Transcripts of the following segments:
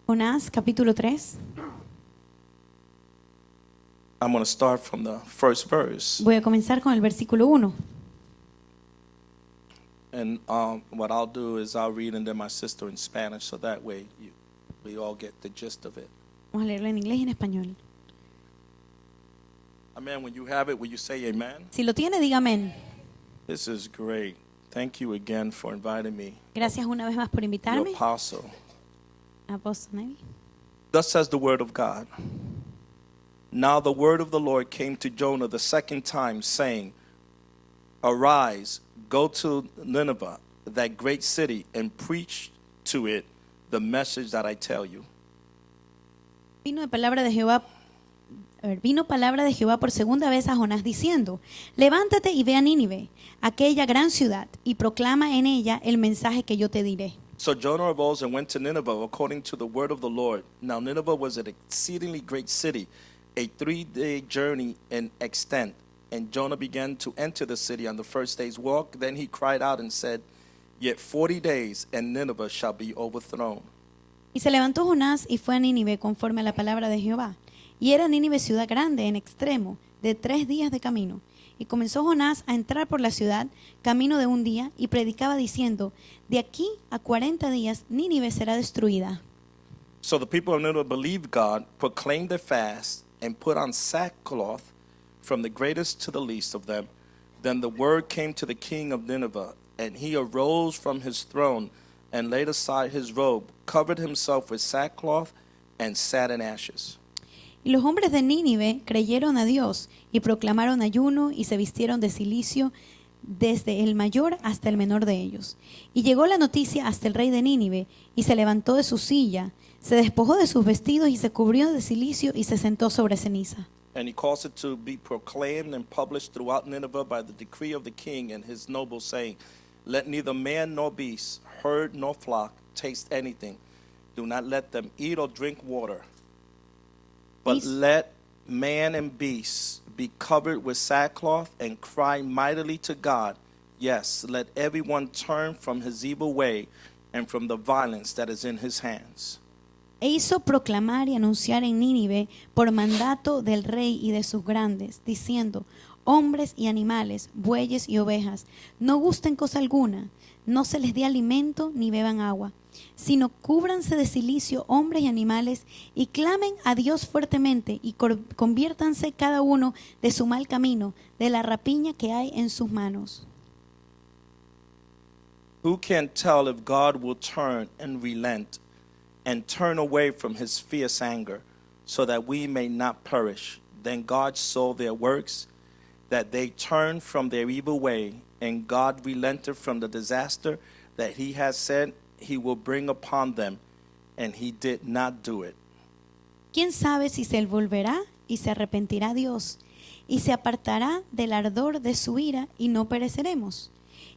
Jonás capítulo 3. I'm going to start from the first verse. Voy a comenzar con el versículo 1. And what I'll do is I'll read and then my sister in Spanish, so that way we all get the gist of it. Vamos a leerlo en inglés y en español. Amen. When you have it, will you say amen? Si lo tiene, diga amén. This is great. Thank you again for inviting me, Gracias una vez más por your invitarme. apostle. Apóstol Navy. Thus says the word of God. Now the word of the Lord came to Jonah the second time, saying, Arise, go to Nineveh, that great city, and preach to it the message that I tell you. Vino palabra de Jehová por segunda vez a Jonás diciendo: Levántate y ve a Nínive, aquella gran ciudad, y proclama en ella el mensaje que yo te diré. So Jonah arose and went to Nineveh according to the word of the Lord. Now Nineveh was an exceedingly great city, a 3-day journey in extent. And Jonah began to enter the city on the first day's walk. Then he cried out and said, Yet 40 days, and Nineveh shall be overthrown. Y se levantó Jonás y fue a Nínive conforme a la palabra de Jehová. Y era Nínive ciudad grande en extremo, de 3 días de camino. Y comenzó Jonás a entrar por la ciudad, camino de 1 día, y predicaba diciendo: De aquí a 40 días Nínive será destruida. So the people of Nineveh believed God, proclaimed their fast, and put on sackcloth, from the greatest to the least of them. Then the word came to the king of Nineveh, and he arose from his throne, and laid aside his robe, covered himself with sackcloth, and sat in ashes. Y los hombres de Nínive creyeron a Dios y proclamaron ayuno y se vistieron de cilicio desde el mayor hasta el menor de ellos. Y llegó la noticia hasta el rey de Nínive y se levantó de su silla, se despojó de sus vestidos y se cubrió de cilicio y se sentó sobre ceniza. And he caused it to be proclaimed and published throughout Nineveh by the decree of the king and his nobles, saying, Let neither man nor beast, herd nor flock, taste anything. Do not let them eat or drink water. But Peace. let man and beast be covered with sackcloth and cry mightily to God. Yes, let everyone turn from his evil way and from the violence that is in his hands. E hizo proclamar y anunciar en Nínive por mandato del rey y de sus grandes, diciendo: Hombres y animales, bueyes y ovejas, no gusten cosa alguna, no se les dé alimento ni beban agua, sino cúbranse de cilicio hombres y animales y clamen a Dios fuertemente y conviértanse cada uno de su mal camino, de la rapiña que hay en sus manos. Who can tell if God will turn and relent and turn away from his fierce anger, so that we may not perish? Then God saw their works, that they turned from their evil way, and God relented from the disaster that he has said he will bring upon them, and he did not do it. ¿Quién sabe si se volverá y se arrepentirá Dios y se apartará del ardor de su ira y no pereceremos?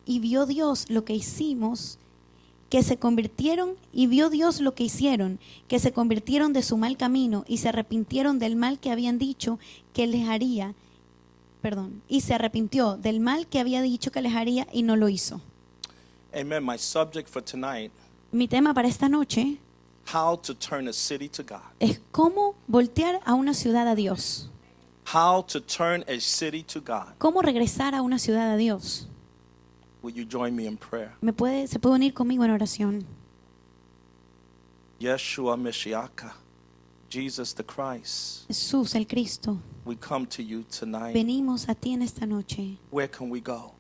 Y vio Dios lo que hicimos, que se convirtieron, y vio Dios lo que hicieron, que se convirtieron de su mal camino y se arrepintieron del mal que habían dicho que les haría, y se arrepintió del mal que había dicho que les haría y no lo hizo. Amen. My subject for tonight, Mi tema para esta noche how to turn a city to God. es cómo voltear a una ciudad a Dios, How to turn a city to God. cómo regresar a una ciudad a Dios. Will you join me in prayer? Se puede unir conmigo en oración. Yeshua Mashiach, Jesus the Christ, Jesús el Cristo, we come to you tonight. venimos a ti en esta noche. Where can we go?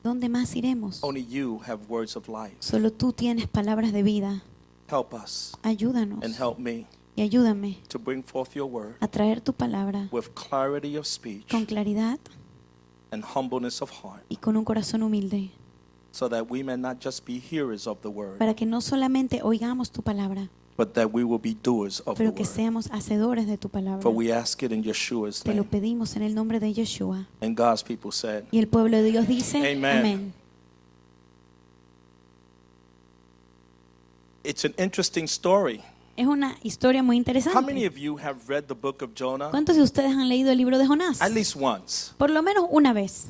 ¿Dónde más iremos? Only you have words of life. Solo tú tienes palabras de vida. Help us Ayúdanos and help me y ayúdame to bring forth your word a traer tu palabra with clarity of speech con claridad and humbleness of heart, y con un corazón humilde, so that we may not just be hearers of the word, para que no solamente oigamos tu palabra, but that we will be doers of the pero que word. seamos hacedores de tu palabra. For we ask it in Yeshua's Te lo name. pedimos en el nombre de Yeshua. And God's people said, Y el pueblo de Dios dice: Amen. Amén. it's an interesting story. Es una historia muy How interesante. many of you have read the book of Jonah? ¿Cuántos de ustedes han leído el libro de Jonás? At least once. Por lo menos una vez.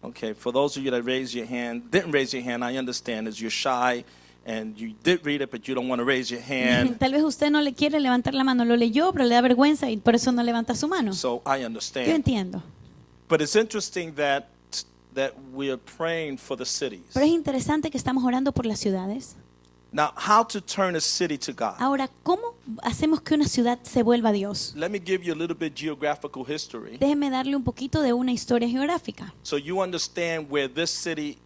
Okay, for those of you that raised your hand, didn't raise your hand, I understand, as you're shy and you did read it, but you don't want to raise your hand. Tal vez usted no le quiere levantar la mano, lo leyó, pero le da vergüenza y por eso no levanta su mano. So I Yo understand. entiendo. But it's interesting that we are praying for the cities. Pero es interesante que estamos orando por las ciudades. Now, how to turn a city to God? Ahora, ¿cómo hacemos que una ciudad se vuelva a Dios? Let me give you a little bit geographical history Déjeme darle un poquito de una historia geográfica so you understand where this city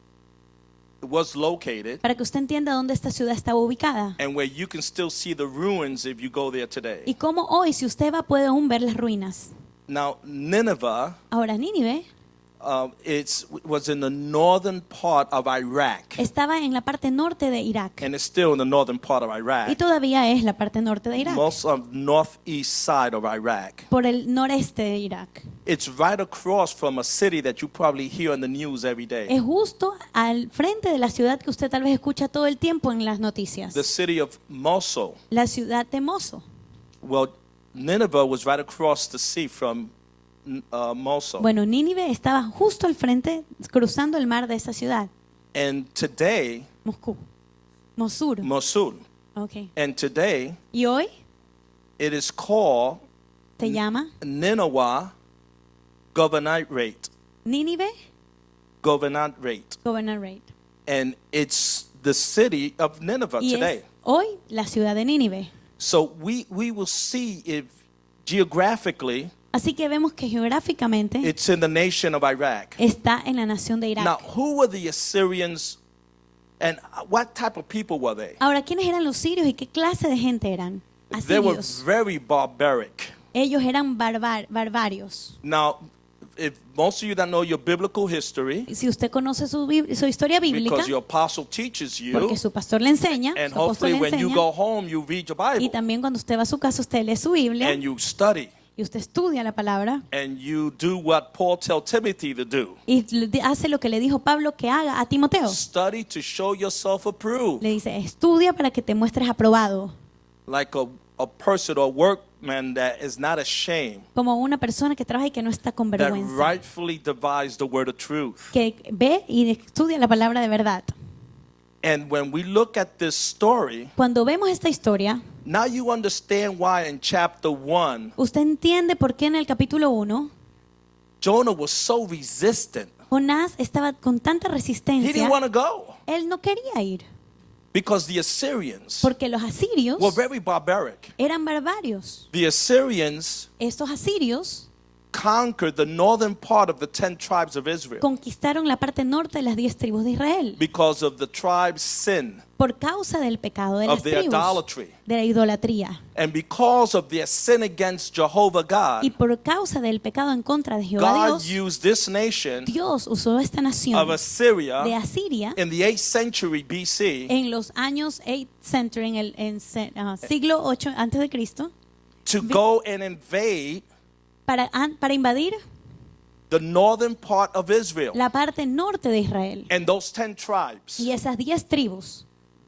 was located para que usted entienda dónde esta ciudad estaba ubicada and where you can still see the ruins if you go there y today. cómo hoy, si usted va, puede aún ver las ruinas. Now, Nineveh, Ahora, Nínive was in the northern part of Iraq, estaba en la parte norte de Irak and it's still in the northern part of y Iraq, todavía es la parte norte de Irak, most of northeast side of Iraq. por el noreste de Irak. It's right across from a city that you probably hear in the news every day, Es justo al frente de la ciudad que usted tal vez escucha todo el tiempo en las noticias, the city of Mosul. la ciudad de Mosul. Well, Nineveh was right across the sea from Mosul. Bueno, Nínive estaba justo al frente, cruzando el mar de esa ciudad, And today, Mosul. Okay. and today, Y hoy it is called se llama Nineveh Governorate. Nínive Governorate. Governorate. And it's the city of Nineveh Y today. es hoy la ciudad de Nínive. So we will see if geographically Así que vemos que geográficamente it's in the nation of Iraq. está en la nación de Now, Irak. who were the Assyrians and what type of people were they? Ahora, ¿quiénes eran los sirios y qué clase de gente eran? They were Asirios. very barbaric. Ellos eran barbarios. Now, if most of you that know your biblical history, Si usted conoce su historia bíblica, because your apostle teaches you, porque su pastor le enseña, and su apóstol hopefully le when you enseña, go home, you read your y Bible también cuando usted va a su casa, usted lee su Biblia and you study y usted estudia la palabra and you do what Paul tell Timothy to do. y hace lo que le dijo Pablo que haga a Timoteo. Study to show yourself approved, Le dice, estudia para que te muestres aprobado, like a person or workman that is not ashamed, como una persona que trabaja y que no está con that vergüenza, rightfully divides the word of truth. que ve y estudia la palabra de verdad. And when we look at this story, Cuando vemos esta historia, now you understand why in chapter 1, usted entiende por qué en el capítulo 1 Jonah was so resistant. Jonás estaba con tanta He resistencia. didn't want to go Él no quería ir because the Assyrians porque los asirios were very barbaric. eran barbarios. The Assyrians Estos asirios conquered the northern part of the 10 tribes of Israel conquistaron la parte norte de las 10 tribus de Israel because of the tribe's sin, por causa del pecado de las of their tribus, idolatry, de la idolatría, and because of their sin against Jehovah y God. por causa del pecado en contra de Jehová God Dios. used this nation Dios usó esta nación of Assyria de Asiria in the 8th century BC en los años 8th century, en el siglo 8 antes de Cristo, to go and invade para invadir the northern part of Israel la parte norte de Israel. and those 10 tribes. Y esas 10 tribus,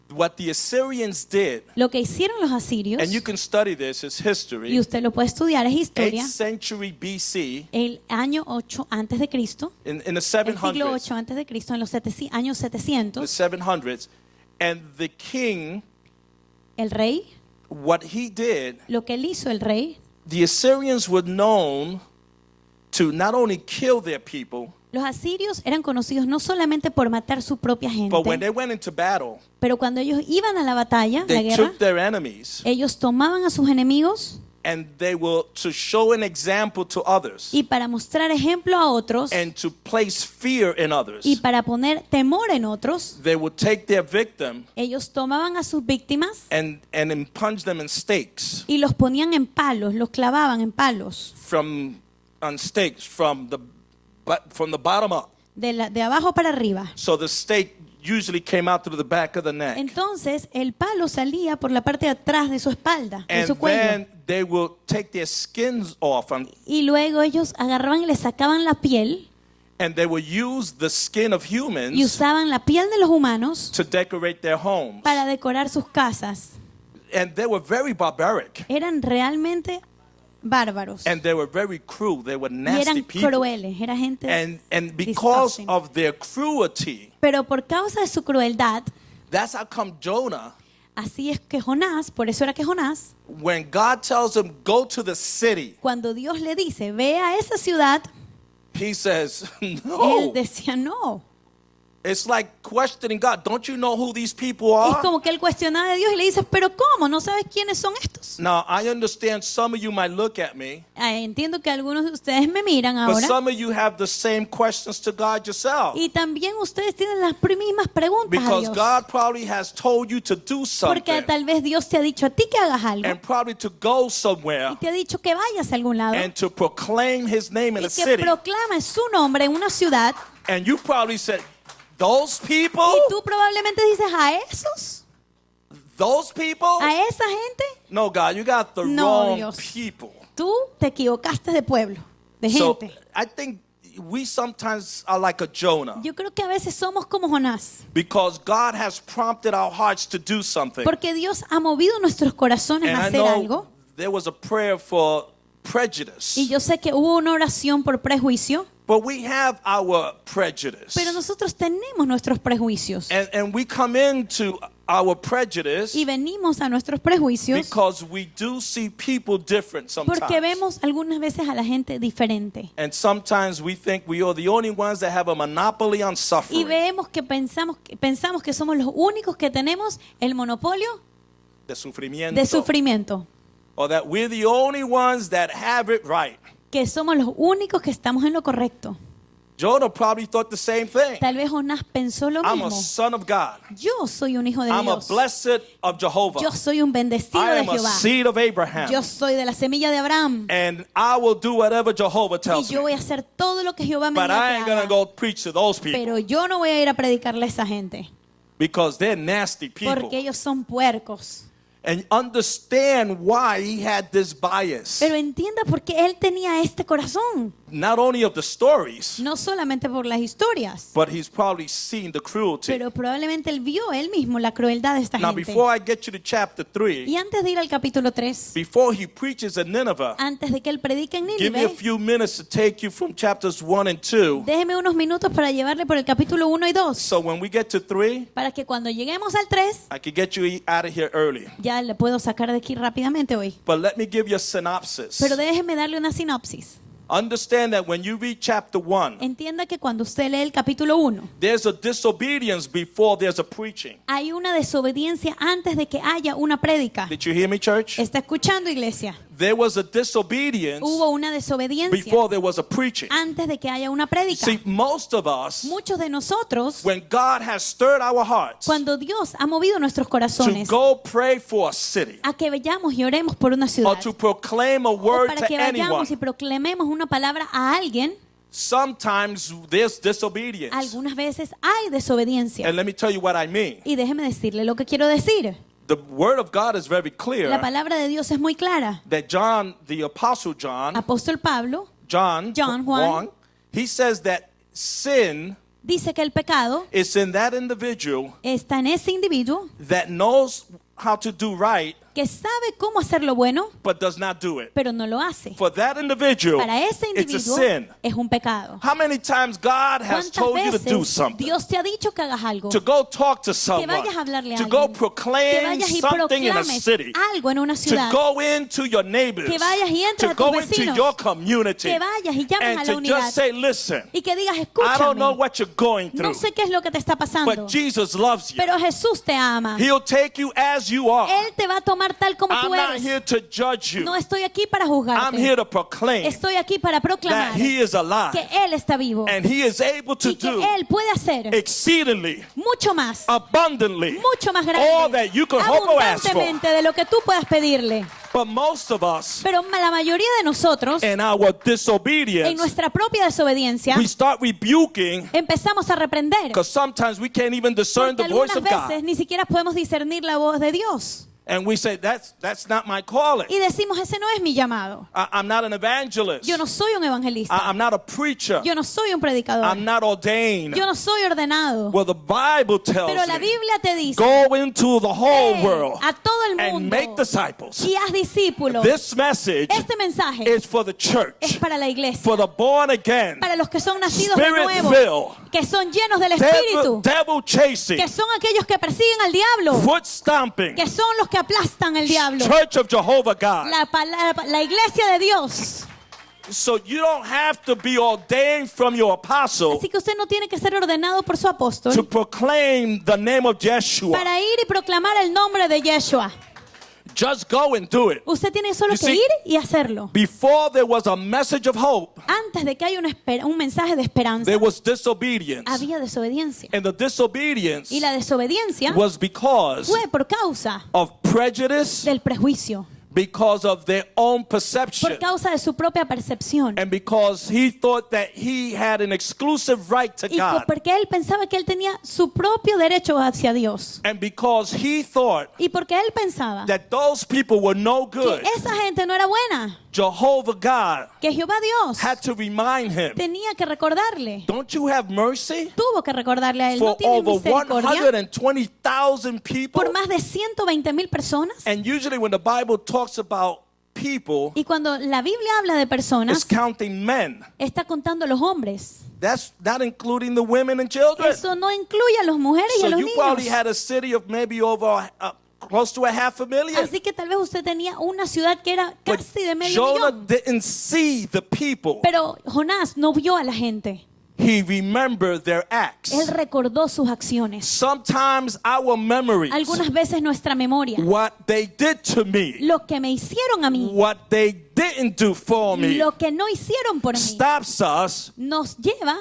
What the Assyrians did, lo que hicieron los asirios, and you can study this, it's y history, usted lo puede estudiar, es 8th historia, century BC, el año 8 antes de Cristo, in the el siglo 700s, 8 antes de Cristo, en los años the 700, 700s, and the king, el rey, what he did, lo que él hizo el rey, the Assyrians were known to not only kill their people, los asirios eran conocidos no solamente por matar su propia but when gente, they went into battle, pero cuando ellos iban a la batalla, la they guerra, took their enemies ellos tomaban a sus enemigos and they were to show an example to others y para mostrar ejemplo a otros and to place fear in others. y para poner temor en otros, They would take their victim ellos tomaban a sus víctimas and punch them in stakes y los ponían en palos, los clavaban en palos, from the bottom up. de abajo para arriba. So the stake usually came out through the back of the neck. Entonces el palo salía por la parte de atrás de su espalda, de And su cuello. then they will take their skins off Y luego ellos agarraban y le sacaban la piel and they will use the skin of y humans usaban la piel de los humanos to decorate their homes. para decorar sus casas. And they were very barbaric. Eran realmente bárbaros And they were very cruel. They were y nasty eran people. crueles, era gente And because disgusting. of their cruelty, Pero por causa de su crueldad, That's how come Jonah, Así es que Jonás, por eso era que Jonás, when God tells him, go to the city, cuando Dios le dice, ve a esa ciudad, he says, él no. decía no. It's like questioning God. Don't you know who these people Es are? como que él cuestionaba a Dios y le dice, pero ¿cómo? ¿No sabes quiénes son estos? Now, I understand some of you might look at me, Entiendo que algunos de ustedes me miran but ahora some of you have the same questions to God yourself. y también ustedes tienen las mismas preguntas a Because Dios. God probably has told you to do Porque something tal vez Dios te ha dicho a ti que hagas algo and probably to go y somewhere te ha dicho que vayas a algún lado and to proclaim his name in y a que city. proclames su nombre en una ciudad And you probably said, those people? y tú probablemente dices a esos, Those people? a esa gente, No, God, you got the No, wrong Dios. people. tú te equivocaste de pueblo, de So gente. I think we sometimes are like a Jonah Yo creo que a veces somos como Jonás, because God has prompted our hearts to do something. porque Dios ha movido nuestros corazones And a I hacer know algo. there was a prayer for prejudice. Y yo sé que hubo una oración por prejuicio, But we have our prejudice. pero nosotros tenemos nuestros prejuicios. And we come into our prejudice Y venimos a nuestros prejuicios because we do see people different sometimes. porque vemos algunas veces a la gente diferente. And sometimes we think we are the only ones that have a monopoly on Y suffering. vemos que pensamos que somos los únicos que tenemos el monopolio De sufrimiento. de sufrimiento, Or that we're the only ones that have it right. que somos los únicos que estamos en lo correcto. Jonah probably thought the same thing. Tal vez Jonás pensó lo I'm a mismo. son of God. Yo soy un hijo de I'm a Dios. blessed of Jehovah. Yo soy un bendecido I de am a Jehová. seed of Abraham. Yo soy de la semilla de Abraham. And I will do whatever Jehovah Y tells yo me. voy a hacer todo lo que Jehová me But I diga ain't que going to haga. go preach to those people Pero yo no voy a ir a predicarle a esa gente, because they're nasty people. porque ellos son puercos. And understand why he had this bias. Pero entienda por qué él tenía este corazón. Not only of the stories, No solamente por las historias, but he's probably seen the cruelty. pero probablemente él vio él mismo la crueldad de esta Now, gente. before I get you to chapter 3, Y antes de ir al capítulo 3, before he preaches in Nineveh, antes de que él predique en give me a Nínive, few minutes to take you from chapters 1 and 2. déjeme unos minutos para llevarle por el capítulo 1 y 2, So when we get to 3, para que cuando lleguemos al 3, I can get you out of here early. ya le puedo sacar de aquí rápidamente hoy. But let me give you a synopsis. Pero déjeme darle una sinopsis. Understand that when you read chapter 1, Entienda que cuando usted lee el capítulo 1, there's a disobedience before there's a preaching. hay una desobediencia antes de que haya una prédica. Did you hear me, church? ¿Está escuchando, iglesia? There was a disobedience Hubo una desobediencia before there was a preaching. antes de que haya una prédica. See, most of us, Muchos de nosotros, when God has stirred our hearts cuando Dios ha movido nuestros to corazones go pray for a city a que vayamos y oremos por una or ciudad, to proclaim a o word para to que vayamos y anyone, proclamemos una palabra a alguien, sometimes there's disobedience. algunas veces hay desobediencia. And let me tell you what I mean. Y déjeme decirle lo que quiero decir. The word of God is very La clear palabra de Dios es muy clara. that John, the apostle John, Apóstol Pablo Juan, he says that sin dice que el pecado is in that individual está en ese individuo that knows how to do right que sabe cómo hacer lo bueno, but does not do it. pero no lo hace. For that individual, Para ese it's a individuo sin. es un pecado. How many times God has ¿Cuántas told you to do veces something? Dios te ha dicho que hagas algo? To go talk to Que someone, vayas a hablarle a to go alguien. Que proclaim vayas y something in a proclames city, algo en una to ciudad. go into your neighbors, Que vayas y entres to a tus go into vecinos. your community, Que vayas y llames and a la to unidad. just say, listen, Y que digas, I don't know escúchame, what you're going no through, sé qué es lo que te está pasando, but Jesus loves you. pero Jesús te ama. He'll take you as you are. Él te va a tomar tal como I'm tú not eres. here to judge you. No estoy aquí para I'm juzgarte. here to proclaim Estoy aquí para proclamar that He is alive que Él está vivo and He is able to y que do Él puede hacer exceedingly, mucho más, abundantly, mucho más all grande, that you could hope or ask for. abundantemente de lo que tú puedas pedirle. But most of us, Pero la mayoría de nosotros, in our en disobedience, nuestra propia desobediencia, we start rebuking empezamos a reprender. because sometimes we can't even discern Porque the voice algunas of veces God. ni siquiera podemos discernir la voz de Dios. And we say, that's not my calling. Y decimos, ese no es mi llamado. I'm not an evangelist. Yo no soy un evangelista. I'm not a preacher. Yo no soy un predicador. I'm not ordained. Yo no soy ordenado. Well, the Bible tells Pero la me, Biblia te dice, go into the whole world a todo el and mundo make disciples. y haz discípulos. This message Este mensaje is for the church, es para la iglesia, for the born again, para los que son nacidos de nuevo, Spirit-filled, que son llenos del Espíritu, devil chasing, que son aquellos que persiguen al diablo, foot stomping, que son los que aplastan al diablo. Church of Jehovah God. La iglesia de Dios. So you don't have to be ordained from your apostle Así que usted no tiene que ser ordenado por su apóstol to proclaim the name of Yeshua. para ir y proclamar el nombre de Yeshua. Just go and do it. Usted tiene solo You que see, ir y hacerlo. Before there was a message of hope, Antes de que haya un mensaje de esperanza, there was disobedience. había desobediencia. And the disobedience Y la desobediencia was because fue por causa of prejudice, del prejuicio, because of their own por perception, causa de su propia percepción. and because he thought that he had an exclusive right to Y God, porque él pensaba que él tenía su propio derecho hacia Dios. and because he thought Y porque él pensaba that those people were no que good, esa gente no era buena, Jehovah God que Jehová Dios had to remind him, tenía que recordarle. don't you have mercy Tuvo que recordarle a él. for No tiene over misericordia 120,000 people? por más de 120,000 personas. And usually when the Bible talks about people, Y cuando la Biblia habla de it's personas, counting men. está contando a los hombres. That's not including the women and children. Eso no incluye a las mujeres y So a los you probably niños. had a city of maybe over close to 500,000. Así que tal vez usted tenía una ciudad que era But casi de medio Jonah millón. didn't see the people. Pero Jonás no vio a la gente. He remembered their acts. Él recordó sus acciones. Sometimes our memories, Algunas veces nuestra memoria, what they did to me, lo que me hicieron a mí, what they didn't do for me, lo que no hicieron por mí, stops us nos lleva,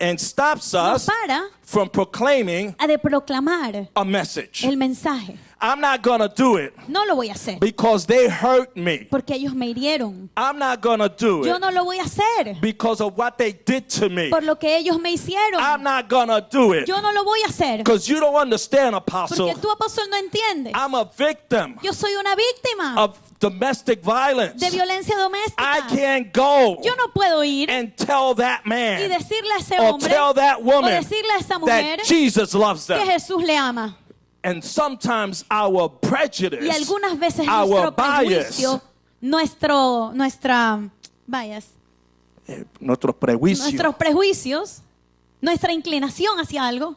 and stops nos us para from proclaiming a de proclamar a message. el mensaje. I'm not going to do it No lo voy a hacer because they hurt me. porque ellos me hirieron. I'm not going to do Yo it no lo voy a hacer because of what they did to me. por lo que ellos me hicieron. I'm not going to do it Yo no lo voy a hacer because you don't understand, apostle. porque tu apóstol no entiende. I'm a victim Yo soy una víctima of domestic violence. de violencia I doméstica. can't go Yo no puedo ir and tell that y man decirle a ese or hombre tell that o woman decirle a esa mujer that Jesus loves que them. Jesús le ama. And sometimes our Y prejudice, algunas veces our nuestro bias, prejuicio, nuestros prejuicios, nuestra inclinación hacia algo,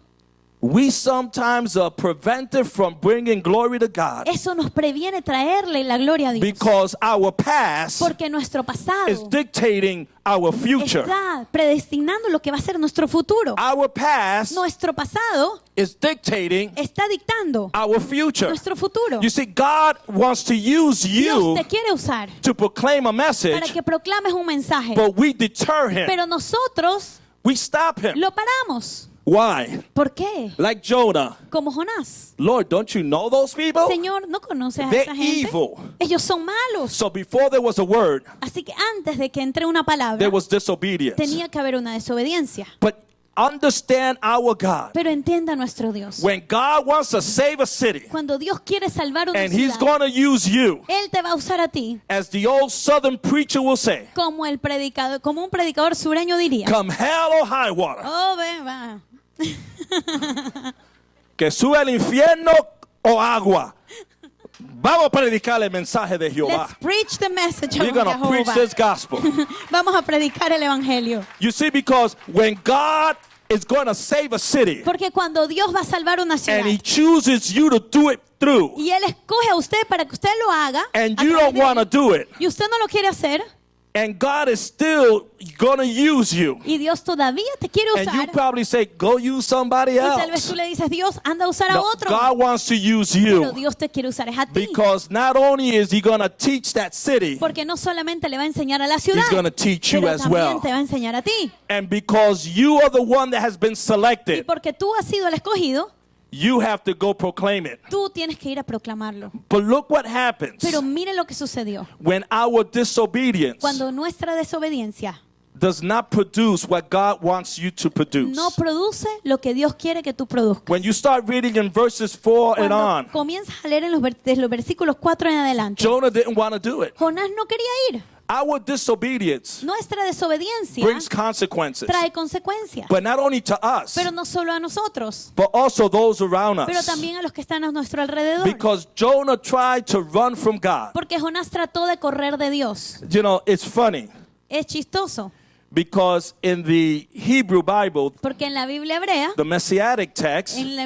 we sometimes are prevented from bringing glory to God eso nos previene traerle la gloria a Dios. because our past Porque nuestro is pasado dictating our future. está predestinando lo que va a ser nuestro futuro. Our past Nuestro pasado is dictating está dictando our future. nuestro futuro. You see, God wants to use Dios you te quiere usar to proclaim a para message, que proclames un mensaje, but we deter him. pero nosotros We stop him. lo paramos. Why? ¿Por qué? Like Jonah. Como Jonás. Lord, don't you know those people? Señor, ¿no conoces a They're esa gente? evil. Ellos son malos. So before there was a word, Así que antes de que entre una palabra, there was disobedience. tenía que haber una desobediencia. But understand our God. Pero entienda nuestro Dios. When God wants to save a city, Cuando Dios quiere salvar una and He's ciudad, going to use you, Él te va a usar a ti as the old Southern preacher will say, como un predicador sureño diría. come hell or high water, Oh, ven, va. que sube al infierno o agua. Vamos a predicar el mensaje de Let's Jehová. preach the message We're of going to preach Jehovah. this gospel. Vamos a predicar el evangelio. You see, because when God is going to save a city, Porque cuando Dios va a salvar una ciudad and He chooses you to do it through, y Él escoge a usted para que usted lo haga, and a you través don't de want to él, do it, y usted no lo quiere hacer, and God is still going to use you, y Dios todavía te quiere and you usar, probably say, go use somebody y tal vez else. tú le dices, Dios, anda a usar a No, otro. God wants to use Pero you, Dios te quiere usar es a ti. because not only is He going to teach that city, Porque no solamente le va a enseñar a la ciudad, He's gonna teach you pero as también well. te va a enseñar a ti. and because you are the one that has been Y selected, porque tú has sido el escogido, you have to go proclaim it. tú tienes que ir a proclamarlo. But look what happens Pero mire lo que sucedió. when our disobedience Cuando nuestra desobediencia does not produce what God wants you to produce. no produce lo que Dios quiere que tú produzcas. When you start reading in verses 4 and Cuando on, comienzas a leer desde los versículos 4 en adelante, Jonah didn't want to do it. Jonás no quería ir. Our disobedience Nuestra desobediencia brings consequences, trae consecuencias, but not only to us, pero no solo a nosotros, but also those around pero us. también a los que están a nuestro alrededor. Because Jonah tried to run from God. Porque Jonás trató de correr de Dios. You know, it's funny Es chistoso, because in the Hebrew Bible, porque en la Biblia hebrea, the Messianic text, en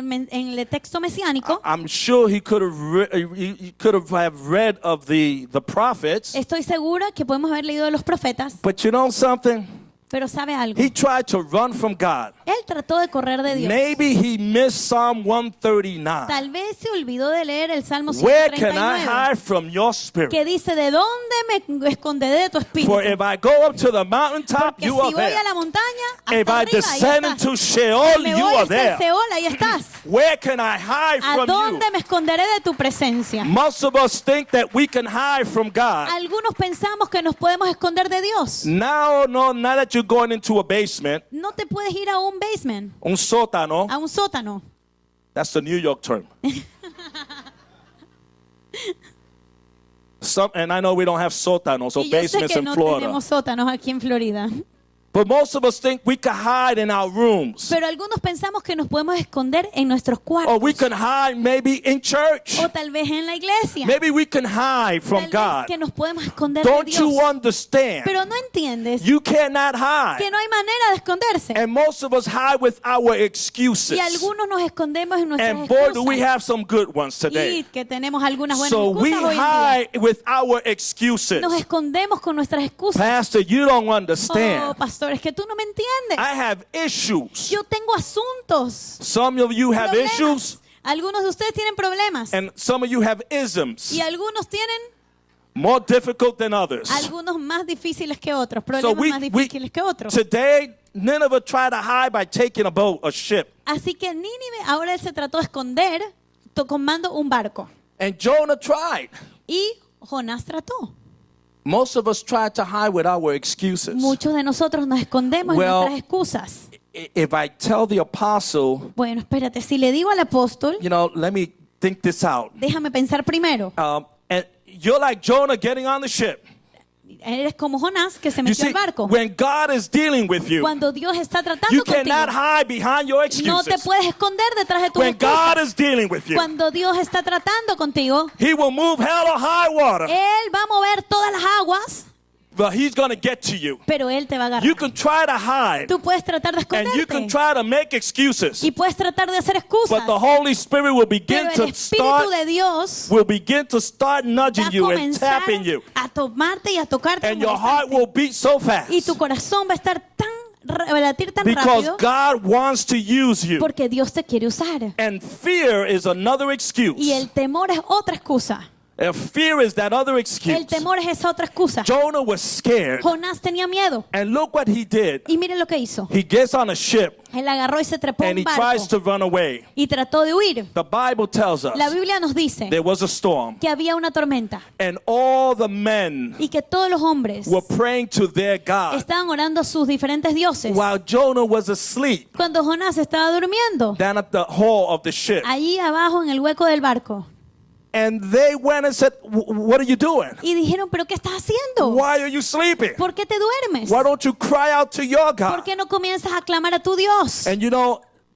el texto mesiánico, I'm sure he could have read of the prophets. estoy segura que podemos haber leído de los profetas, But you know something? pero ¿sabe algo? He tried to run from God. Él trató de correr de Dios. Maybe he missed Psalm 139. Tal vez se olvidó de leer el Salmo Where can I 139, hide from your spirit? que dice, ¿de dónde me esconderé de tu espíritu? For if I go up to the mountaintop, Porque you si are voy a there. la montaña, If hasta I arriba, ahí descend estás. into Sheol, Me you voy are hasta el there. Seol, ahí estás. Where can I hide ¿A from you? dónde me esconderé de tu presencia? Most of us think that we can hide from God. Algunos pensamos que nos podemos esconder de Dios. Now that you're going into a basement, No te puedes ir a un basement, un sótano, a un sótano. that's the New York term. And I know we don't have sótanos or Y yo sé basements que in no Florida. tenemos sótanos aquí en Florida. But most of us think we can hide in our rooms. Pero algunos pensamos que nos podemos esconder en nuestros cuartos. Or we can hide maybe in church. O tal vez en la iglesia. Maybe we can hide from Tal vez God. que nos podemos esconder de Don't Dios. you understand? Pero no entiendes You cannot que hide. no hay manera de esconderse. And most of us hide with our excuses. Y algunos nos escondemos en nuestras And boy, do we excusas. have some good ones Y today. que tenemos algunas buenas So we excusas hoy en día. hide with our excuses. Nos escondemos con nuestras excusas. Pastor, you don't Oh, understand. pastor, es que tú no me entiendes. I have issues. Yo tengo asuntos. Some of you have Problemas. issues, Algunos de ustedes tienen problemas. and some of you have isms, Y algunos tienen more difficult than others. algunos más difíciles que otros. Problemas más difíciles que otros. Today, Nineveh tried to hide by taking a boat, a ship. Así que Nínive, ahora él se trató de esconder tomando un barco. And Jonah tried. Y Jonás trató. Most of us try to hide with our excuses. Muchos de nosotros nos escondemos Well, en nuestras excusas. If I tell the apostle, Bueno, espérate, si le digo al apóstol, let me think this out. déjame pensar primero. And you're like Jonah getting on the ship. Eres como Jonás que se You metió see, al barco. when God is dealing with you, Cuando Dios está tratando you contigo, cannot hide behind your no te excuses. puedes esconder detrás de tus When God excusas. is dealing with you, Cuando Dios está tratando contigo, He will move hell or high water, Él va a mover todas las aguas, but He's going to get to you. pero Él te va a agarrar. You can try to hide, Tú puedes tratar de and you can esconderte try to make excuses, y puedes tratar de hacer excusas, but the Holy Spirit will begin pero el to Espíritu de Dios start va nudging a you and comenzar tapping you, a tomarte y a tocarte, and a your heart molestarte. will beat so fast Y tu corazón va a estar latir tan because rápido God wants to use you. porque Dios te quiere usar. And fear is another excuse. Y el temor es otra excusa. Fear is that other excuse. El temor es esa otra excusa. Jonah was scared. Jonás tenía miedo. And look what he did. Y miren lo que hizo. He gets on a ship Él agarró y se trepó a and un he tries barco to run away. y trató de huir. The Bible tells us La Biblia nos dice there was a storm que había una tormenta and all the men y que todos los hombres were praying to their God estaban orando a sus diferentes dioses. while Jonah was asleep Cuando Jonás estaba durmiendo, down at the hull of the ship. allí abajo en el hueco del barco. And they went and said, what are you doing? Y dijeron, ¿pero qué estás haciendo? Why are you sleeping? ¿Por qué te duermes? Why don't you cry out to your ¿Por God? qué no comienzas a clamar a tu Dios? And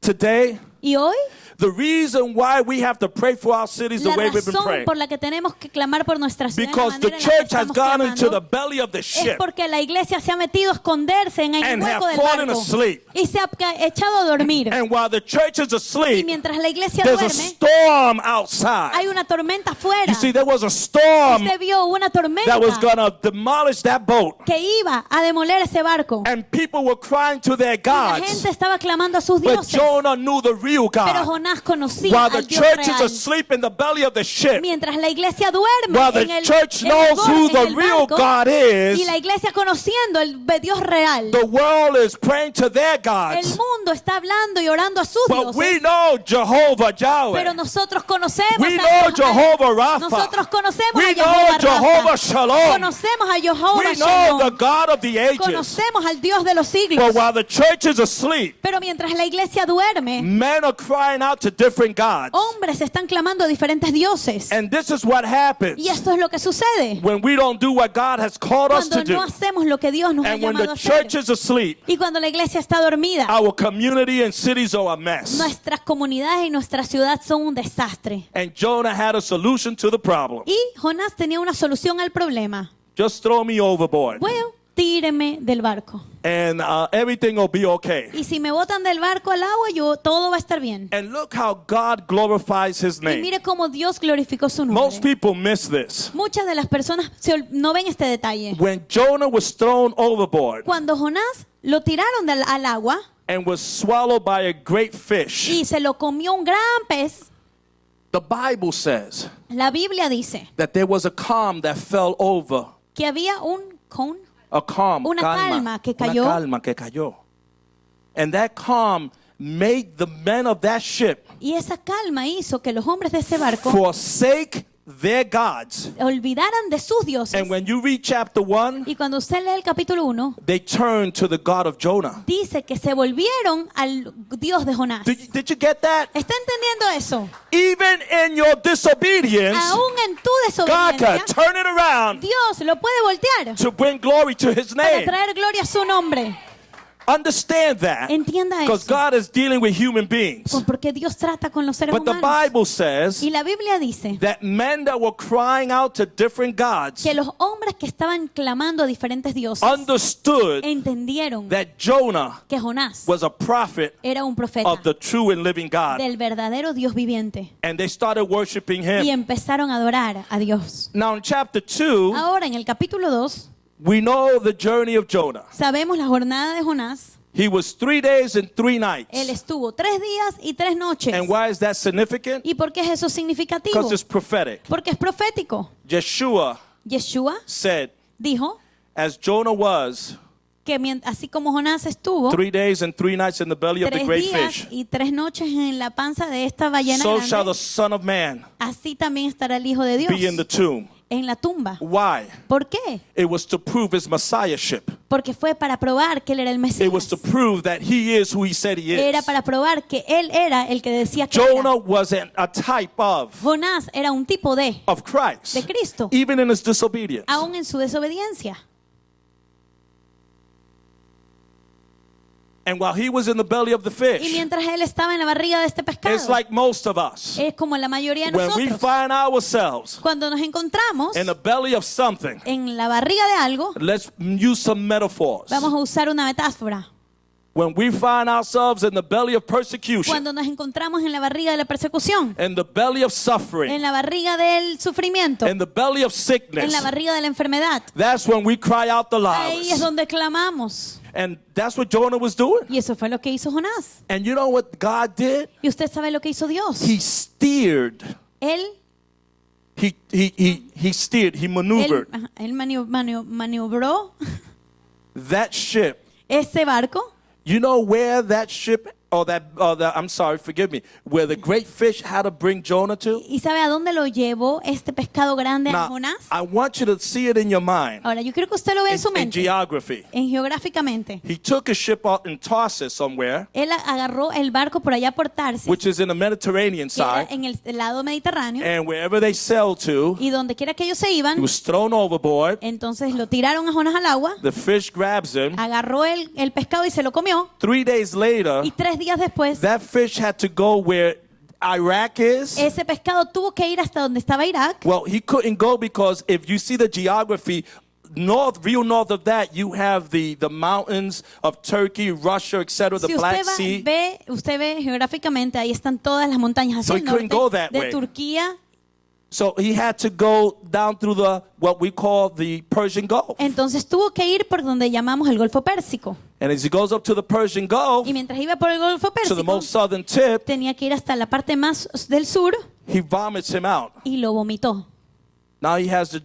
today, Y hoy, the reason why we have to pray for our cities the la way we've been razón praying, por la que tenemos que clamar por nuestra ciudad, la because the manera en la que church has estamos gone into the clamando, belly of the es ship porque la iglesia se ha metido a esconderse en el and hueco have del fallen barco asleep. y se ha echado a dormir. And while the church is Y asleep, mientras la iglesia there's a duerme, storm hay outside. una tormenta afuera. You see, there was a storm Usted vio una tormenta that was going to demolish that boat. que iba a demoler ese barco. And people were crying to their Y la gods. gente estaba clamando a sus But dioses. Jonah knew the real Pero God. Jonás conocía While the al Dios church is real. asleep in the belly of the ship, Mientras la iglesia duerme while the en el, church en el knows borde, who en the el real barco, God y is, la iglesia conociendo el Dios real, the world is praying to their el gods. mundo mundo está hablando y orando a sus But we dioses. know Jehovah Pero Yahweh. nosotros conocemos We a know Dios. Jehovah Rapha. Nosotros conocemos We a know Jehová Jehovah Rafa. Shalom. Conocemos a Jehová We know the Shalom. God of the ages. Conocemos al Dios de los siglos. But while the church is asleep, Pero mientras la iglesia duerme, men are crying out to different gods. hombres están clamando a diferentes dioses. And this is what happens Y esto es lo que sucede when we don't do what God has called us to cuando no do. hacemos lo que Dios nos ha And when llamado the a hacer. church is asleep, Y cuando la iglesia está dormida, our community and cities are a mess. nuestras comunidades y nuestra ciudad son un desastre. And Jonah had a solution to the problem. Y Jonás tenía una solución al problema. Just throw me overboard Bueno, tíreme del barco. and everything will be okay. Y si me botan del barco al agua, todo va a estar bien. And look how God glorifies his Y name. mire cómo Dios glorificó su Most nombre. people miss this. Muchas de las personas no ven este detalle. When Jonah was thrown overboard Cuando Jonás lo tiraron al agua and was swallowed by a great fish, y se lo comió un gran pez, the Bible says la Biblia dice that there was a calm that fell over. que había un cone, A calm, Una calma que cayó. Una calma que cayó. And that calm made the men of that ship y esa calma hizo que los hombres de ese barco forsake their gods. olvidaran de sus dioses. And when you read chapter 1, Y cuando usted lee el capítulo 1, they turned to the God of Jonah. dice que se volvieron al Dios de Jonás. Did you get that? ¿Está entendiendo eso? Even in your disobedience, Aún en tu God can desobediencia, turn it around Dios lo puede voltear to bring glory to his para name. traer gloria a su nombre. Understand that. Entienda Because eso. God is dealing with human beings. Porque Dios trata con los seres But the humanos. Bible says Y la Biblia dice that men that were crying out to different gods que los hombres que estaban clamando a diferentes dioses understood entendieron that Jonah que Jonás was a prophet era un profeta of the true and living God. del verdadero Dios viviente. And they started worshiping Y him. empezaron a adorar a Dios. Now in chapter 2, Ahora, en el capítulo 2, we know the journey of Jonah. sabemos la jornada de Jonás. He was 3 days and 3 Él nights. estuvo 3 días y 3 noches. And why is that significant? ¿Y por qué es eso significativo? Because it's prophetic. Porque es profético. Yeshua Yeshua said, dijo as Jonah was que así como Jonás estuvo 3 days and 3 nights in the belly of the 3 great días fish, y 3 noches en la panza de esta ballena so shall the grande, Son of Man así también estará el Hijo de Dios be in the tomb. en la tumba. Why? ¿Por qué? It was to prove his messiahship. Porque fue para probar que él era el It was to Mesías. prove that he is who he said he Era is. para probar que él era el que decía que Jonah era. was a type Jonás era un tipo de Christ, de Cristo, even in his disobedience. aún en su desobediencia. And while he was in the belly of the Y fish, mientras él estaba en la barriga de este pescado, it's like most of us. es como la mayoría de When we nosotros. find ourselves Cuando nos encontramos in the belly of something, en la barriga de algo, let's use some metaphors. vamos a usar una metáfora. When we find ourselves in the belly of persecution, Cuando nos encontramos en la barriga de la persecución, in the belly of en suffering, la barriga del sufrimiento, in the belly of en sickness, la barriga de la enfermedad, that's when we cry out the ahí es loudest. donde clamamos. And that's what Jonah was doing. Y eso fue lo que hizo Jonás. And you know what God did? Y usted sabe lo que hizo Dios. He steered. Él He steered. He maneuvered él maniobró that ship. ese barco. You know where that ship, I'm sorry, forgive me, where the great fish had to bring Jonah to? ¿Y sabe a dónde lo llevó este pescado grande a Now, Jonás? I want you to see it in your mind, Ahora, yo quiero que usted lo vea en su in mente, geography. geográficamente. He took a ship out in Tarsus somewhere, Él agarró el barco por allá por Tarsis, which is in the Mediterranean que era side, en el lado mediterráneo, and wherever they sailed to, y donde quiera que ellos se he iban, was thrown overboard. entonces lo tiraron a Jonás al agua, The fish grabs him. agarró el pescado y se lo comió, 3 days later, y 3 días después, that fish had to go where Iraq is. ese pescado tuvo que ir hasta donde estaba Irak. Well, he couldn't go because if you see the geography, real north of that, you have the mountains of Turkey, Russia, etc., the Si Black usted Sea. usted ve geográficamente, ahí están todas las montañas So hacia he el couldn't go norte that de way. Turquía. So he had to go down through what we call the Persian Gulf. Entonces tuvo que ir por donde llamamos el Golfo Pérsico. And as he goes up to the Persian Gulf, Y mientras iba por el Golfo to the Pérsico, most southern tip, tenía que ir hasta la parte más del sur he vomits him out. y lo vomitó. Now he has to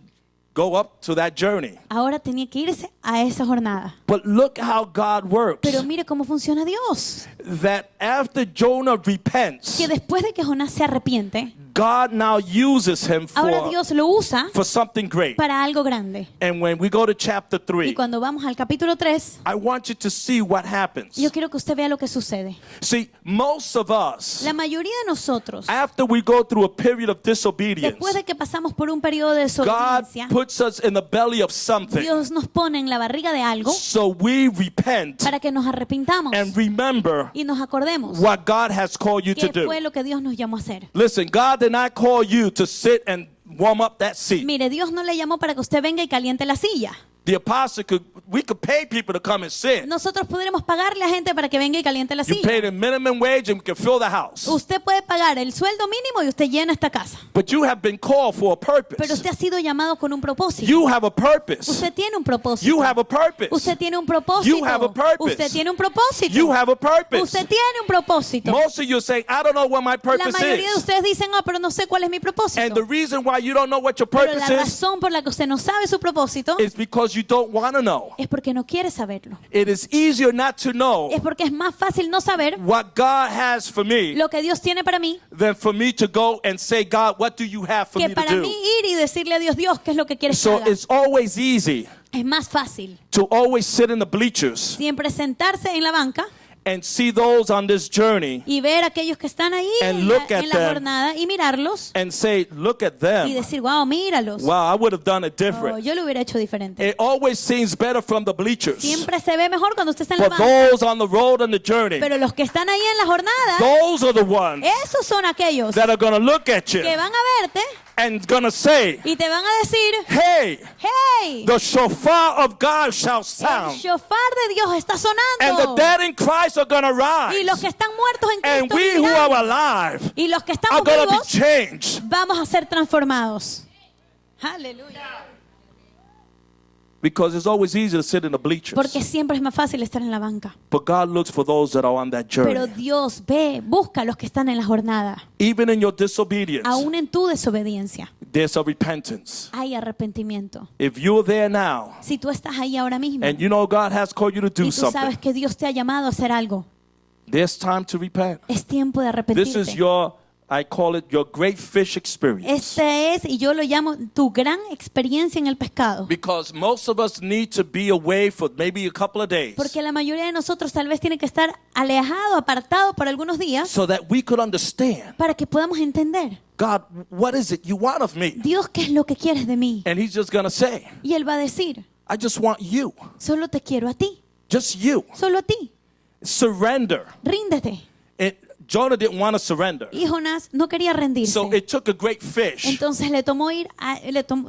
go up to that journey. Ahora tenía que irse a esa jornada. But look how God works. Pero mire cómo funciona Dios. That after Jonah repents, Que después de que Jonás se arrepiente, God now uses him ahora Dios lo usa for something great. para algo grande. And when we go to chapter Y 3, cuando vamos al capítulo 3, I want you to see what happens. yo quiero que usted vea lo que sucede. See, most of us, La mayoría de nosotros, after we go through a period of disobedience, después de que pasamos por un periodo de God desobediencia, puts us in the belly of something. Dios nos pone en la barriga de algo So we repent para que nos arrepintamos and remember y nos acordemos what God has called you to qué do. fue lo que Dios nos llamó a hacer. Listen, God did not call you to sit and warm up that seat. Mire, Dios no le llamó para que usted venga y caliente la silla. The apostle we could pay people to come and sit. Nosotros podremos pagarle a gente para que venga y caliente la You silla. pay the minimum wage and we can fill the house. Usted puede pagar el sueldo mínimo y usted llena esta casa. But you have been called for a Pero purpose. usted ha sido llamado con un propósito. You have a purpose. Usted tiene un propósito. You have a purpose. Usted tiene un propósito. You have a purpose. Usted tiene un propósito. You have a purpose. Usted tiene un propósito. Most of you say, I don't know what my La purpose mayoría de is. ustedes dicen, pero no sé cuál es mi propósito. And the reason why you don't know what your Pero la purpose is razón por la que usted no sabe su propósito is because you don't want to know. es porque no quiere saberlo. It is easier not to know Es porque es más fácil no saber what God has for me lo que Dios tiene para mí than for me to go and say, God, what do you have for que me to para mí do? ir y decirle a Dios, Dios, ¿qué es lo que quieres que So haga? it's always easy Es más fácil to always sit in the bleachers siempre sentarse en la banca and see those on this journey y ver a aquellos que están ahí And en look la, at en la them. jornada y mirarlos and say, look at y them. decir, wow, míralos. Wow, I would have done it Oh, different. yo lo hubiera hecho diferente. It always seems better from the bleachers. Siempre se ve mejor cuando usted está en la But banca. those on the road on the journey, Pero los que están ahí en la jornada, those are the ones esos son aquellos that are going to look at you que van a verte and going to say, y te van a decir, hey, hey, the shofar of God shall el sound. shofar de Dios está And the sonando. dead in Christ are going to Y los rise. que están muertos en And Cristo we who vivirán. are alive Y los que are estamos going to be vivos changed. vamos a ser transformados. Aleluya. Because it's always easy to sit in the bleachers. Porque siempre es más fácil estar en la banca. But God looks for those that are on that Pero journey. Dios ve, busca a los que están en la jornada. Even in your disobedience, Aún en tu desobediencia there's a repentance. hay arrepentimiento. If you're there now Si tú estás ahí ahora mismo and you know God has called you to do y tú sabes something, que Dios te ha llamado a hacer algo, there's time to repent. es tiempo de This arrepentirte. is I call it your great fish experience. Este es, y yo lo llamo, tu gran experiencia en el pescado. Because most of us need to be away for maybe a couple of days Porque la mayoría de nosotros tal vez tiene que estar alejado, apartado por algunos días so that we could understand, para que podamos entender, God, what is it you want of me? Dios, ¿qué es lo que quieres de mí? And he's just going to say, Y Él va a decir, I just want you. solo te quiero a ti, Just you. solo a ti, Surrender. ríndete. Jonah didn't want to surrender. Y Jonás no quería rendirse. So it took a great fish Entonces le tomó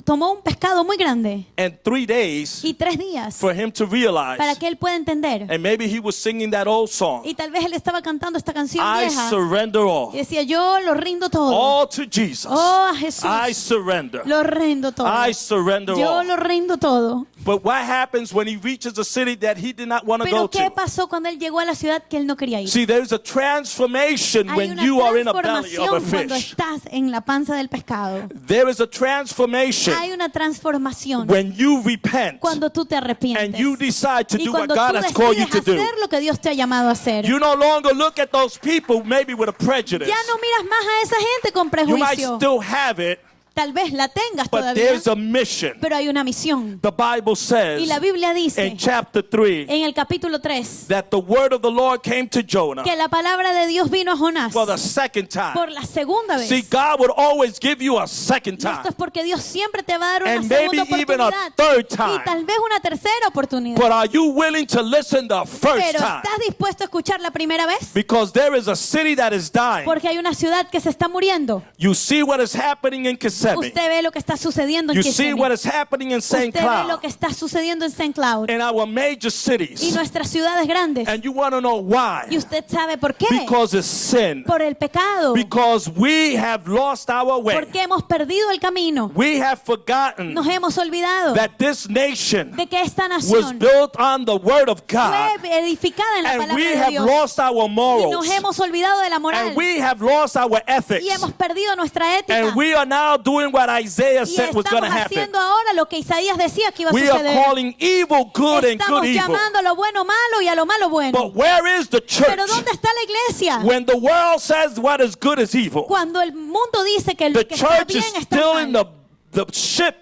tomó un pescado muy grande and 3 days y 3 días for him to realize. para que él pueda entender. And maybe he was singing that old song, Y tal vez él estaba cantando esta canción I vieja surrender all. y decía, yo lo rindo todo. All to Jesus. Oh, a Jesús. I surrender. Lo rindo todo. I surrender Yo all. lo rindo todo. But what happens when he reaches a city that he did not want to Pero go ¿qué to? pasó cuando él llegó a la ciudad que él no quería ir? See, there's a transformation Hay when una you are in the belly of a transformación cuando fish. estás en la panza del pescado. There is a transformation Hay una transformación when you repent cuando tú te arrepientes. and you decide to Y do what cuando God tú has called you decides to do. hacer lo que Dios te ha llamado a hacer. You no longer look at those people maybe with a prejudice. Ya no miras más a esa gente con You might prejuicio. still have it, Tal vez la tengas but todavía, there's a mission. pero hay una misión. The Bible says Y la Biblia dice in chapter 3 en el capítulo 3 that the word of the Lord came to Jonah que la palabra de Dios vino a Jonás for the second time. por la segunda vez. See, God would always give you a second Y esto time. es porque Dios siempre te va a dar una And segunda maybe even a oportunidad third time. y tal vez una tercera oportunidad. But are you willing to listen the first Pero time? ¿estás dispuesto a escuchar la primera vez? Because there is a city that is dying. Porque hay una ciudad que se está muriendo. You see what is happening in Kissimmee. Usted ve lo que está sucediendo en You see Kissimmee. what is happening in St. Usted ve lo Cloud. que está sucediendo en St. Cloud In our major y cities. nuestras ciudades grandes. And you want to know Y why? usted sabe por qué. Because it's sin. Por el pecado. Because we have lost our way. Porque hemos perdido el camino. We have forgotten Nos hemos olvidado that this nation de que esta was nación built on the word of God. fue edificada en la And palabra we de have Dios. lost our Y nos morals. hemos olvidado de la moral. And we have lost our ethics. Y hemos perdido nuestra ética. And we are now doing what Isaiah Y said was going estamos to happen. haciendo ahora lo que Isaías decía que iba a We are suceder. calling evil good and Estamos good evil. llamando a lo bueno malo y a lo malo bueno. But where is the church? Pero ¿dónde está la iglesia? When the world says what is good is evil, Cuando el mundo dice que the lo que está church bien is está still in mal. the ship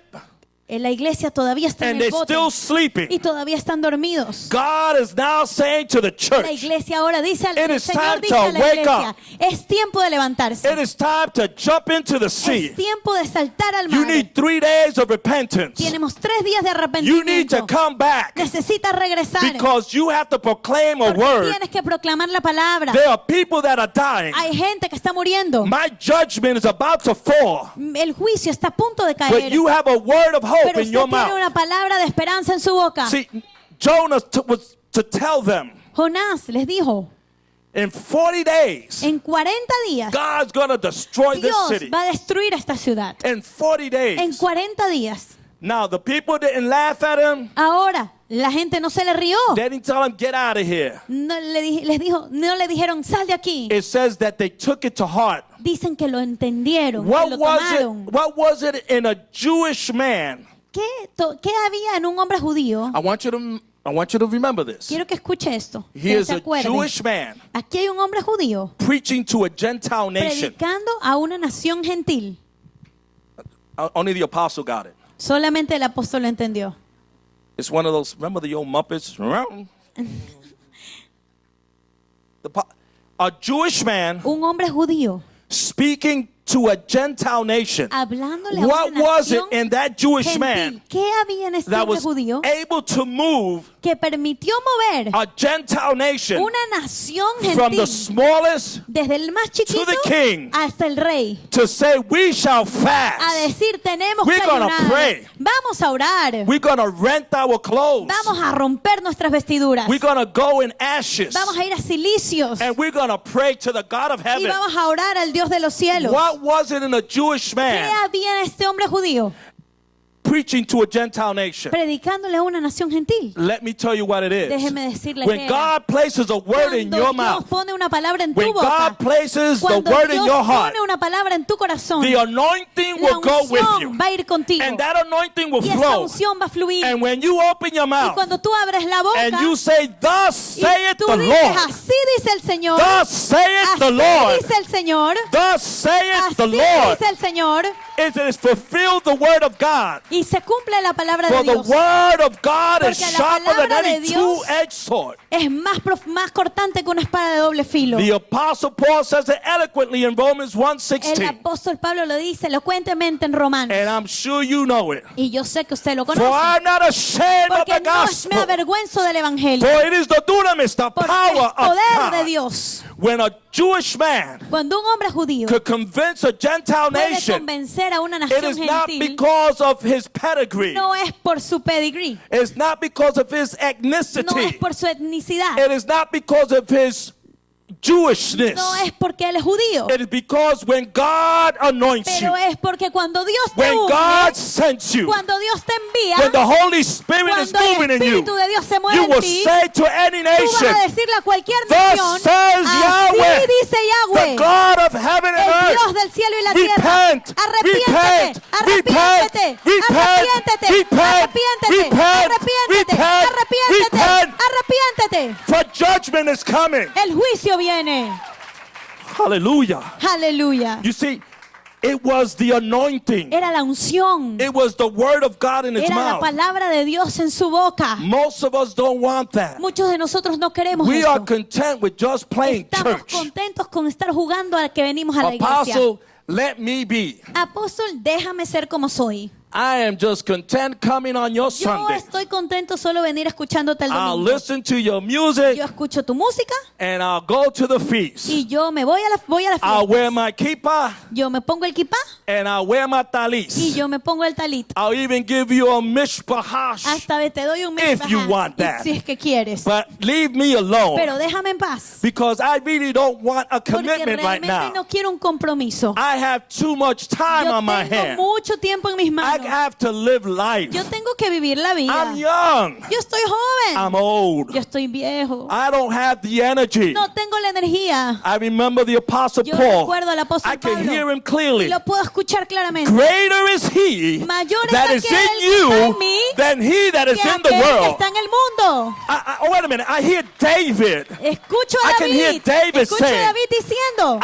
La iglesia todavía está en and el they're bote still sleeping. y todavía están dormidos. God is now saying to the La church, iglesia ahora dice al It el is Señor time dice to a la wake iglesia, up. es tiempo de levantarse. it is time to jump into the sea. Es tiempo de saltar al You mar. need 3 days of repentance. Tenemos 3 días de You need to arrepentimiento. come back Necesitas regresar. because you have to proclaim a Porque word. tienes que proclamar la palabra. There are people that are dying. Hay gente que está muriendo. My judgment is about to fall. El juicio está a punto de But caer. you have a word of hope Pero in usted your tiene mouth. una palabra de esperanza en su boca. See, Jonah was to tell them Jonás les dijo, in 40 days, en 40 días God's going to destroy this Dios city. va a destruir esta ciudad. In 40 En days. 40 días. Now, the people didn't laugh at him. Ahora, la gente no se le rió. They didn't tell him, get out of here. No le dijeron, sal de aquí. It says that they took it to heart. Dicen que lo entendieron, que lo tomaron. What was it in a Jewish man? ¿Qué había en un hombre judío? I want you to remember this. Quiero que escuche esto. He Que is se a acuerde. Jewish man Aquí hay un hombre judío preaching to a Gentile nation. predicando a una nación gentil. Only the apostle got it. Solamente el apóstol lo entendió. It's one of those, remember the old Muppets? A Jewish man Un hombre judío speaking to a Gentile nation. hablándole a What una was it nación in that Jewish gentil. man ¿Qué había en este that hombre was judío able to move que permitió mover a Gentile nation una nación from the gentil smallest desde el más to chiquito the king hasta el rey? to say, we shall A fast. decir, tenemos We're que gonna ayunar. pray. Vamos a orar. We're going to rent our clothes. Vamos a romper nuestras vestiduras. We're going to go in ashes. Vamos a ir a cilicios. And we're going to pray to the God of Y heaven. vamos a orar al Dios de los cielos. What was it in a Jewish ¿Qué man había en este hombre judío? preaching to a Gentile nation? Predicándole a una nación gentil. Let me tell you what it is. Déjeme decirle When que God places a word in cuando your Dios mouth, pone una palabra en tu when boca, God places the cuando word in Dios your heart, pone una palabra en tu corazón, the anointing la will go with you. unción va a ir contigo. And that anointing will Y esa flow. unción va a fluir. And when you open your Y mouth cuando tú abres la boca and you say, thus y saith tú the dices, Lord, así dice el Señor, thus saith the así Lord, dice el Señor, thus saith the así Lord, dice el Señor, it is fulfilled the word of God. y se cumple la palabra For de the Dios. word of God is Porque la sharper than palabra de any Dios two-edged sword. Es más cortante que una espada de doble filo. The apostle Paul says it eloquently in Romans El 1:16. apóstol Pablo lo dice elocuentemente en Romanos. And I'm sure you know it. Y yo sé que usted lo For conoce. I'm not ashamed of Porque the no me gospel. avergüenzo del evangelio. For it is the dunamis, the Porque power es poder de of God. Dios. When a Jewish man Cuando un hombre judío could convince a Gentile puede nation, convencer a una it nación is not gentil, because of his pedigree. no es por su pedigrí, It's not because of his no es ethnicity. por su etnicidad, It is not because of his Jewishness. no es porque él es judío, It is because when God anoints you, pero es porque cuando Dios te when God unge, sends you, cuando Dios te envía, when the Holy Spirit is cuando el moving in you, Espíritu de Dios se mueve you en will ti, say to any tú vas nation, a decirle a cualquier Thus nación, says Yahweh, así dice the Yahweh, God of heaven and el Dios earth, del cielo y la tierra, repent, arrepiéntete, repent, arrepiéntete, repent, arrepiéntete, repent, arrepiéntete, repent, arrepiéntete, repent. arrepiéntete, for judgment is coming. el juicio viene. Hallelujah. Aleluya. You see, it was the anointing. Era la unción, It was the word of God in his era la mouth. palabra de Dios en su boca. Most of us don't want that. Muchos de nosotros no queremos We are eso. content with just playing Estamos church. contentos con estar jugando a que venimos a la iglesia. Apostle, let me be. Apóstol, déjame ser como soy. I am just content coming on your Yo Sunday. estoy contento solo venir escuchándote el I'll domingo. listen to your music Yo escucho tu música and I'll go to the feast. y yo me voy a la I'll fiesta. wear my kippah Yo me pongo el kipá and I'll wear my y talis. yo me pongo el talit. I'll even give you a mishpahash. Hasta te doy un If you mishpajá, want y that. si es que quieres. But leave me alone Pero déjame en paz. because I really don't want a Porque commitment right realmente now. no quiero un compromiso. I have too much time Yo on my tengo hand. mucho tiempo en mis I have to live life. Yo tengo que vivir la vida. I'm young. Yo estoy joven. I'm old. Yo estoy viejo. I don't have the energy. No tengo la energía. I remember the Apostle Yo Paul. recuerdo al apóstol I can Pablo. hear him Y clearly. lo puedo escuchar claramente. Greater is he Mayor es that is aquel in que está en you mí than he that is que in the aquel que world. está en el mundo. Oh, wait a minute. I hear David. Escucho I a can hear David. David Escucho a saying, David diciendo,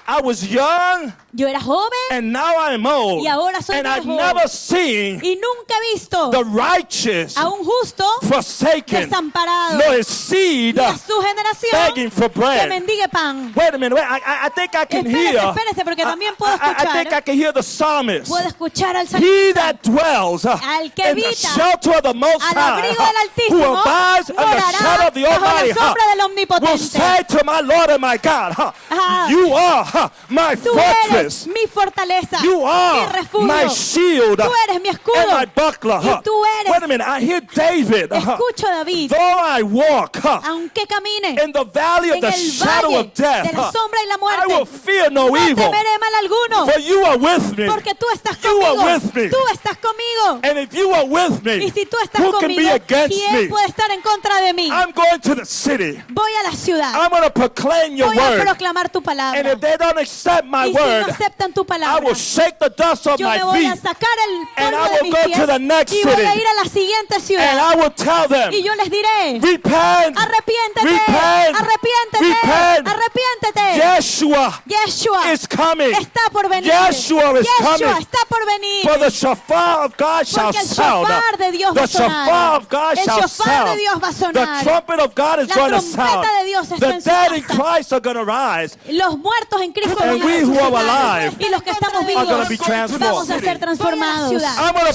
I was young yo era joven and now I'm old. y ahora soy And I've viejo. never seen Y nunca he visto the righteous a un justo forsaken, desamparado, nor his seed ni a su generación begging for que bread. mendigue pan. Wait a minute. I think I can hear. Espérese, porque también puedo I think I escuchar. can hear the psalmist. Puedo escuchar al He salmista. that dwells Al que in the habita shelter of the Most al High, abrigo del who Altísimo, abides under the morará shadow of the bajo Almighty, la sombra del will Omnipotente. say to my Lord and my God, Ah. you are my Tú eres fortress. mi fortaleza, You mi are refugio. my shield Tú eres mi escudo. and my buckler. Y tú eres. Wait a minute, I hear David. Escucho a David. Though I walk Aunque camine in the valley of en the el shadow valle of death, de la sombra y la I will muerte, fear no no evil, temeré mal alguno, for you are with me. porque tú estás You are conmigo. with me. Tú estás conmigo. And if you are with me, Y si tú estás who can be conmigo, against ¿quién me? puede estar en contra de mí? I'm going to the city. Voy a la ciudad. I'm going to proclaim your Voy a word. proclamar tu And palabra. if they don't accept my Y si no word, aceptan tu I palabra, will shake the dust off yo my me voy a feet sacar el and polvo I de will mis go pies to the next y voy a city. ir a la siguiente and ciudad. I will tell them, Y yo les diré, repent, arrepiéntete, repent, arrepiéntete, repent. arrepiéntete. Yeshua Yeshua is coming. está por venir. Yeshua is Yeshua coming. está por venir. For the shofar of God shall Porque el sound. shofar de Dios va The a sonar. shofar of God El shall shofar de sound. Dios va a The sonar. trumpet of God is La going to trompeta sound. de Dios está The en su dead in casa. Christ are going to rise. Los muertos en Cristo And van a we who are resucitar. alive Y los que estamos vivos gonna be transformed. vamos a ser transformados.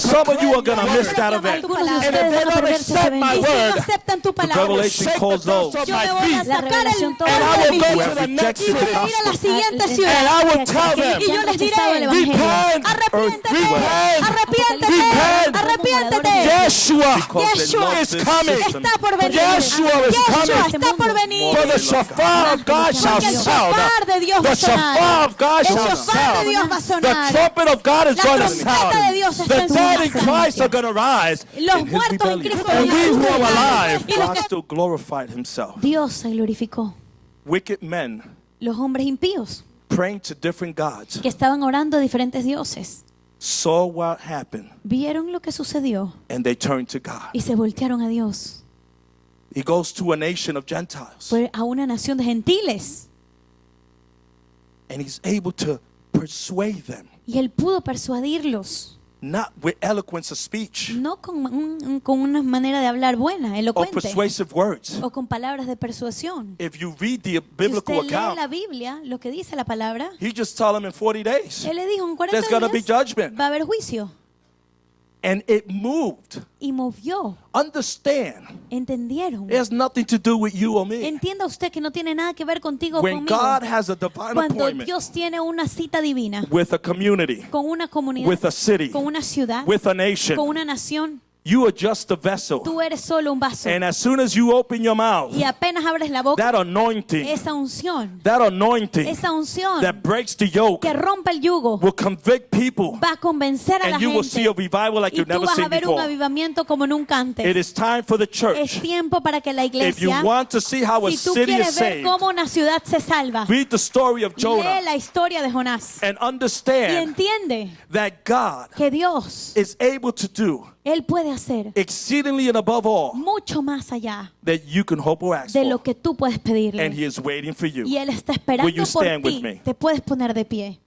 Some of you are going to miss that event. Algunos de And if ustedes they van a don't perderse ese accept my evento. Y si no word, aceptan tu the palabra, revelation calls those. yo me voy a sacar el And polvo I de will mis go pies to the next y voy a ir a la city. siguiente And ciudad. I will tell them, Y yo les diré, repent, arrepiéntete, repent, arrepiéntete, repent. arrepiéntete. Yeshua Yeshua is coming. está por venir. Yeshua is Yeshua coming. está por venir. For the shofar of God shall Porque el sound. shofar de Dios va The a shofar sonar. of God El shall shofar de Dios va a sound. The sonar. trumpet of God is La going to trompeta de sound. Dios está The en su dead in casa. Christ are going to rise. Los muertos en Cristo van And a we who are resucitar. alive, Y los God que still glorified himself. Dios se glorificó. Wicked men Los hombres impíos praying to different gods que estaban orando a diferentes dioses saw what happened vieron lo que sucedió and they turned to God. y se voltearon a Dios. He goes to a nation of Gentiles Fue a una nación de gentiles and he's able to persuade them, y él pudo persuadirlos, not with eloquence of speech no con una manera de hablar buena, or elocuente, persuasive words. o con palabras de persuasión. If you read the Si biblical usted lee la account, Biblia, lo que dice la palabra, he just told them in 40 days él le dijo en 40 there's going to be días judgment. va a haber juicio. And it moved. Y movió, Understand, entendieron. it has nothing to do with you or me. Entienda usted que no tiene nada que ver contigo o When conmigo. God has a divine Cuando appointment Dios tiene una cita divina with a community, con una comunidad, with a city, con una ciudad, with a con nation, una nación, you are just a vessel. tú eres solo un vaso. And as soon as you open your mouth, Y apenas abres la boca, that anointing, esa unción that that breaks the yoke que rompe el yugo will convict people, va a convencer a la and you will see a gente. revival like Y you've tú never vas a seen ver un before. avivamiento como nunca It antes. is time for the Es church. tiempo para que la If you iglesia, want to see how a si tú city is quieres ver saved, cómo una ciudad se salva, read the story of lee Jonah la historia de Jonás and y understand entiende that God que Dios, is able to do Él puede hacer exceedingly and above all mucho más allá that you can hope or ask de lo for. que tú puedes And pedirle. He is waiting for you. Y Él está Will esperando you por stand with ti. me? Te puedes poner de pie.